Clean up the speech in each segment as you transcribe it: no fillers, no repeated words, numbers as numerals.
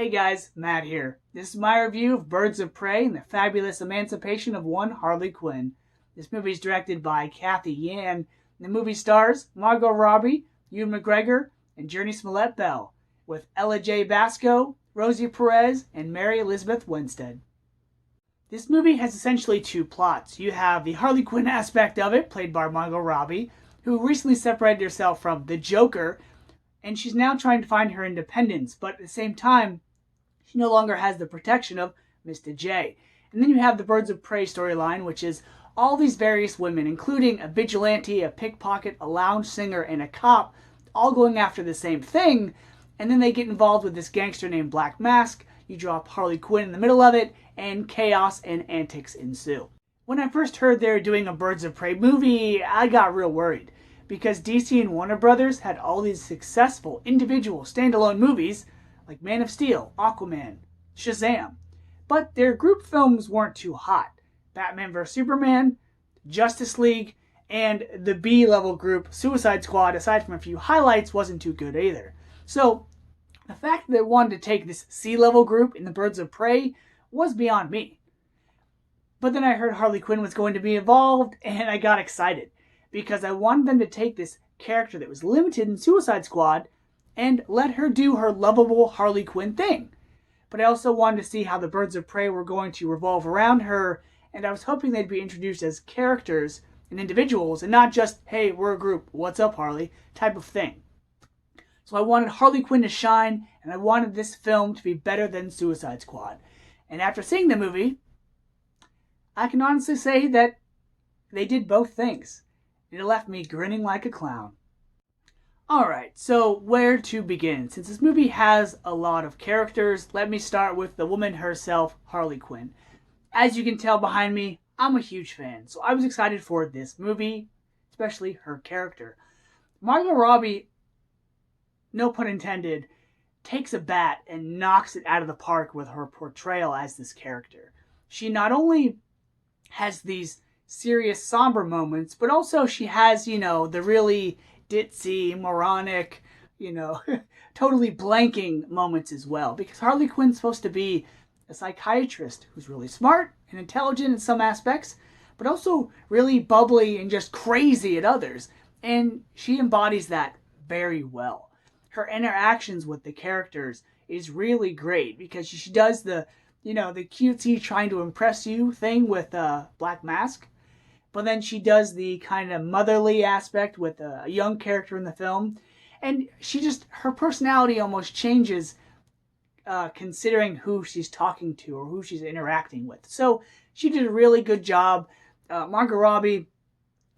Hey guys, Matt here. This is my review of Birds of Prey and the Fabulous Emancipation of One Harley Quinn. This movie is directed by Kathy Yan. The movie stars Margot Robbie, Ewan McGregor, and Jurnee Smollett-Bell, with Ella J. Basco, Rosie Perez, and Mary Elizabeth Winstead. This movie has essentially two plots. You have the Harley Quinn aspect of it, played by Margot Robbie, who recently separated herself from the Joker, and she's now trying to find her independence, but at the same time, she no longer has the protection of Mr. J. And then you have the Birds of Prey storyline, which is all these various women, including a vigilante, a pickpocket, a lounge singer, and a cop, all going after the same thing, and then they get involved with this gangster named Black Mask. You drop Harley Quinn in the middle of it, and chaos and antics ensue. When I first heard they were doing a Birds of Prey movie, I got real worried, because DC and Warner Brothers had all these successful individual standalone movies like Man of Steel, Aquaman, Shazam, but their group films weren't too hot. Batman vs Superman, Justice League, and the B-level group Suicide Squad, aside from a few highlights, wasn't too good either. So the fact that they wanted to take this C-level group in the Birds of Prey was beyond me. But then I heard Harley Quinn was going to be involved, and I got excited, because I wanted them to take this character that was limited in Suicide Squad and let her do her lovable Harley Quinn thing. But I also wanted to see how the Birds of Prey were going to revolve around her, and I was hoping they'd be introduced as characters and individuals, and not just, hey, we're a group, what's up, Harley, type of thing. So I wanted Harley Quinn to shine, and I wanted this film to be better than Suicide Squad. And after seeing the movie, I can honestly say that they did both things. It left me grinning like a clown. Alright, so where to begin? Since this movie has a lot of characters, let me start with the woman herself, Harley Quinn. As you can tell behind me, I'm a huge fan, so I was excited for this movie, especially her character. Margot Robbie, no pun intended, takes a bat and knocks it out of the park with her portrayal as this character. She not only has these serious, somber moments, but also she has, the really ditzy, moronic, totally blanking moments as well. Because Harley Quinn's supposed to be a psychiatrist who's really smart and intelligent in some aspects, but also really bubbly and just crazy at others. And she embodies that very well. Her interactions with the characters is really great because she does the cutesy trying to impress you thing with Black Mask. But then she does the kind of motherly aspect with a young character in the film. And her personality almost changes considering who she's talking to or who she's interacting with. So she did a really good job. Margot Robbie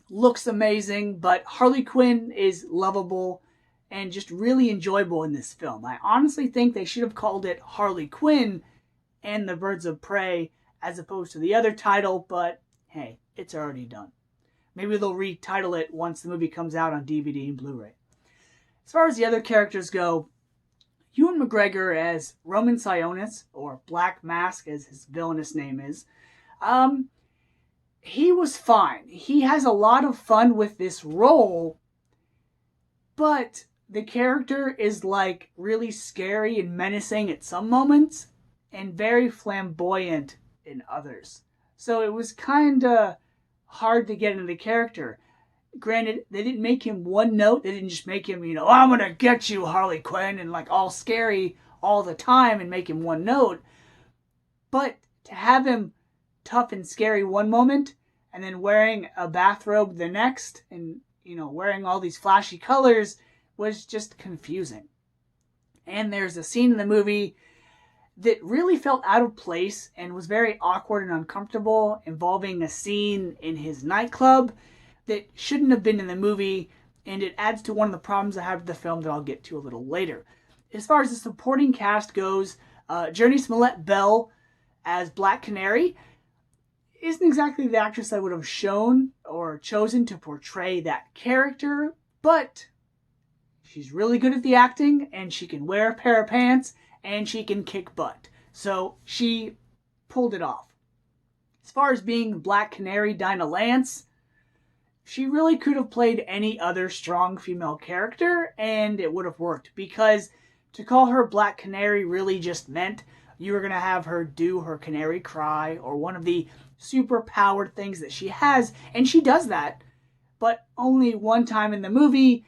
looks amazing, but Harley Quinn is lovable and just really enjoyable in this film. I honestly think they should have called it Harley Quinn and the Birds of Prey as opposed to the other title, but hey, it's already done. Maybe they'll retitle it once the movie comes out on DVD and Blu-ray. As far as the other characters go, Ewan McGregor as Roman Sionis, or Black Mask as his villainous name is, he was fine. He has a lot of fun with this role, but the character is really scary and menacing at some moments and very flamboyant in others. So it was kind of hard to get into the character. Granted, they didn't make him one note. They didn't just make him, I'm going to get you, Harley Quinn, and all scary all the time and make him one note. But to have him tough and scary one moment and then wearing a bathrobe the next and, wearing all these flashy colors was just confusing. And there's a scene in the movie that really felt out of place and was very awkward and uncomfortable, involving a scene in his nightclub that shouldn't have been in the movie, and it adds to one of the problems I have with the film that I'll get to a little later. As far as the supporting cast goes, Jurnee Smollett-Bell as Black Canary isn't exactly the actress I would have shown or chosen to portray that character, but she's really good at the acting, and she can wear a pair of pants, and she can kick butt. So she pulled it off. As far as being Black Canary Dinah Lance, she really could have played any other strong female character and it would have worked, because To call her Black Canary really just meant you were going to have her do her canary cry or one of the super powered things that she has, and she does that, but only one time in the movie,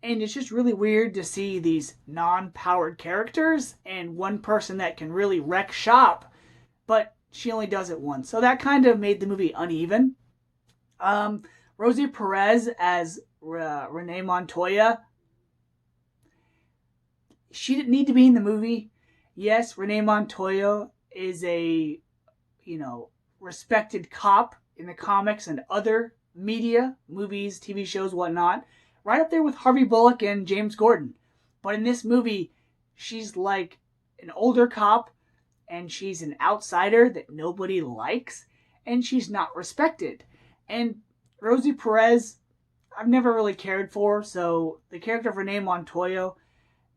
and it's just really weird to see these non-powered characters and one person that can really wreck shop, but she only does it once. So that kind of made the movie uneven. Rosie Perez as Renee Montoya. She didn't need to be in the movie. Yes, Renee Montoya is a, respected cop in the comics and other media, movies, TV shows, whatnot. Right up there with Harvey Bullock and James Gordon. But in this movie, she's like an older cop, and she's an outsider that nobody likes, and she's not respected. And Rosie Perez, I've never really cared for, so the character of Renee Montoya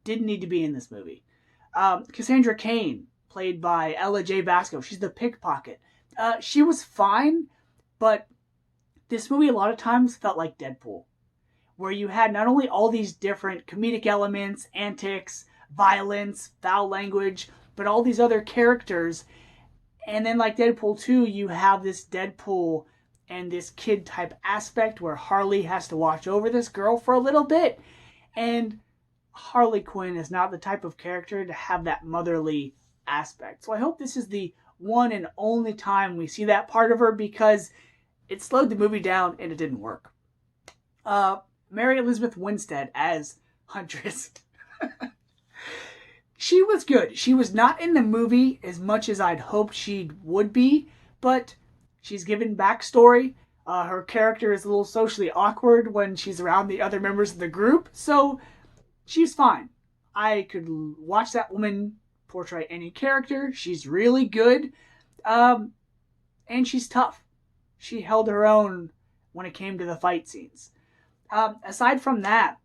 didn't need to be in this movie. Cassandra Cain, played by Ella J. Basco, she's the pickpocket. She was fine, but this movie a lot of times felt like Deadpool, where you had not only all these different comedic elements, antics, violence, foul language, but all these other characters. And then like Deadpool 2, you have this Deadpool and this kid type aspect where Harley has to watch over this girl for a little bit. And Harley Quinn is not the type of character to have that motherly aspect. So I hope this is the one and only time we see that part of her, because it slowed the movie down and it didn't work. Mary Elizabeth Winstead as Huntress. She was good. She was not in the movie as much as I'd hoped she would be, but she's given backstory. Her character is a little socially awkward when she's around the other members of the group, so she's fine. I could watch that woman portray any character. She's really good, and she's tough. She held her own when it came to the fight scenes. Aside from that,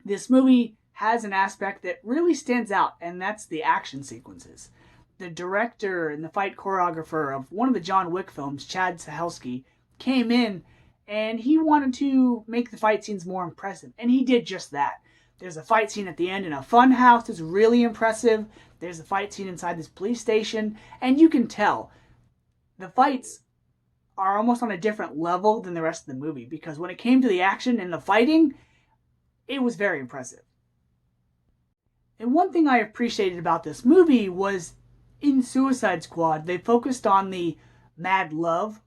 this movie has an aspect that really stands out, and that's the action sequences. The director and the fight choreographer of one of the John Wick films, Chad Stahelski, came in and he wanted to make the fight scenes more impressive, and he did just that. There's a fight scene at the end in a fun house that's really impressive. There's a fight scene inside this police station, and you can tell the fights are almost on a different level than the rest of the movie, because when it came to the action and the fighting, it was very impressive. And one thing I appreciated about this movie was in Suicide Squad, they focused on the mad love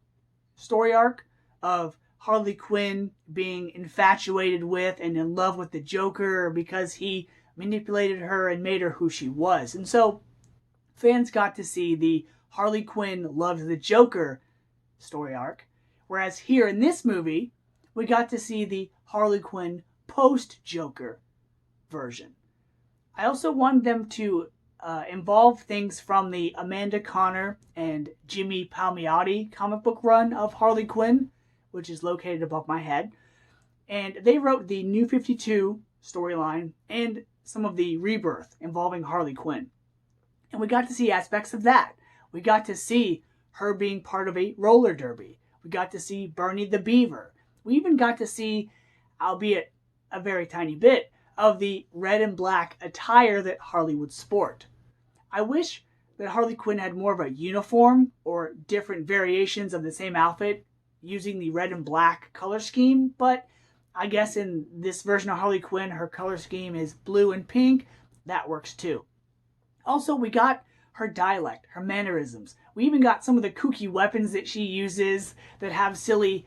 story arc of Harley Quinn being infatuated with and in love with the Joker because he manipulated her and made her who she was. And so fans got to see the Harley Quinn loves the Joker story arc, whereas here in this movie, we got to see the Harley Quinn post-Joker version. I also wanted them to involve things from the Amanda Conner and Jimmy Palmiotti comic book run of Harley Quinn, which is located above my head. And they wrote the New 52 storyline and some of the Rebirth involving Harley Quinn. And we got to see aspects of that. We got to see her being part of a roller derby. We got to see Bernie the Beaver. We even got to see, albeit a very tiny bit, of the red and black attire that Harley would sport. I wish that Harley Quinn had more of a uniform or different variations of the same outfit using the red and black color scheme, but I guess in this version of Harley Quinn, her color scheme is blue and pink. That works too. Also, we got her dialect, her mannerisms. We even got some of the kooky weapons that she uses that have silly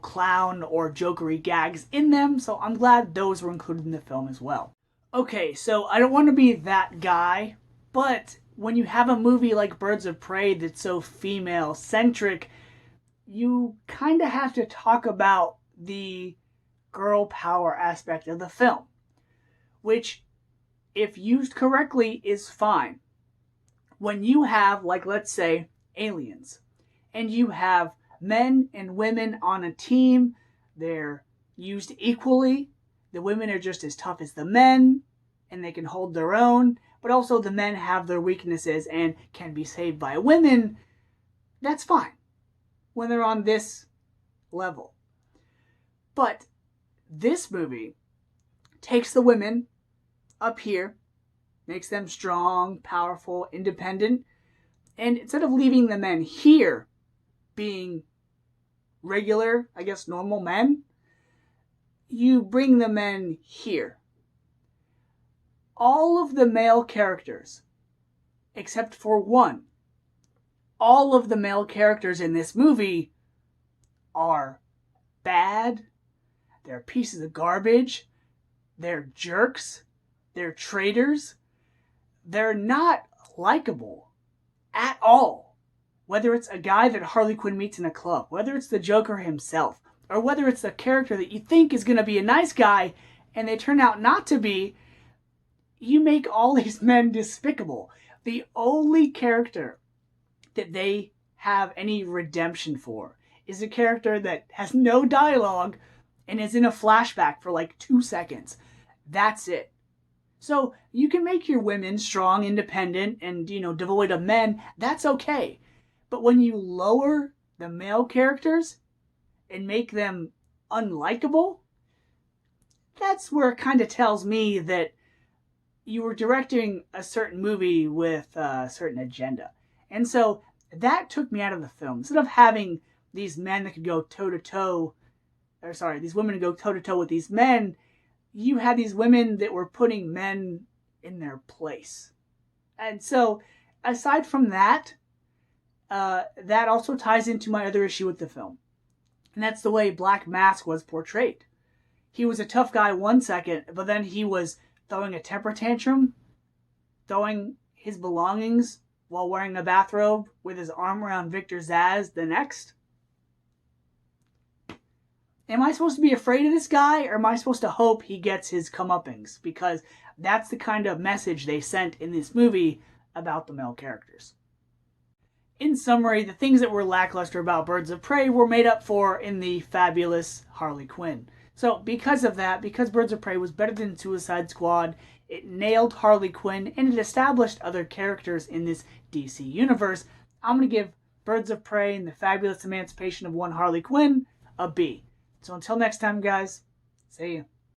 clown or jokery gags in them, so I'm glad those were included in the film as well. Okay, so I don't want to be that guy, but when you have a movie like Birds of Prey that's so female-centric, you kind of have to talk about the girl power aspect of the film, which, if used correctly, is fine. When you have, like, let's say, aliens, and you have men and women on a team, they're used equally. The women are just as tough as the men, and they can hold their own, but also the men have their weaknesses and can be saved by women. That's fine when they're on this level. But this movie takes the women up here makes them strong, powerful, independent. And instead of leaving the men here being regular, I guess, normal men, you bring the men here. All of the male characters, except for one, all of the male characters in this movie are bad, they're pieces of garbage, they're jerks, they're traitors, they're not likable at all. Whether it's a guy that Harley Quinn meets in a club, whether it's the Joker himself, or whether it's the character that you think is going to be a nice guy and they turn out not to be, you make all these men despicable. The only character that they have any redemption for is a character that has no dialogue and is in a flashback for like 2 seconds. That's it. So you can make your women strong, independent, and, devoid of men. That's okay. But when you lower the male characters and make them unlikable, that's where it kind of tells me that you were directing a certain movie with a certain agenda. And so that took me out of the film. Instead of having these men that could go toe-to-toe, these women to go toe-to-toe with these men, you had these women that were putting men in their place. And so, aside from that, that also ties into my other issue with the film. And that's the way Black Mask was portrayed. He was a tough guy 1 second, but then he was throwing a temper tantrum, throwing his belongings while wearing a bathrobe with his arm around Victor Zsasz the next. Am I supposed to be afraid of this guy, or am I supposed to hope he gets his comeuppings? Because that's the kind of message they sent in this movie about the male characters. In summary, the things that were lackluster about Birds of Prey were made up for in the fabulous Harley Quinn. So because of that, because Birds of Prey was better than Suicide Squad, it nailed Harley Quinn and it established other characters in this DC universe, I'm going to give Birds of Prey and the Fabulous Emancipation of One Harley Quinn a B. So until next time, guys, see ya.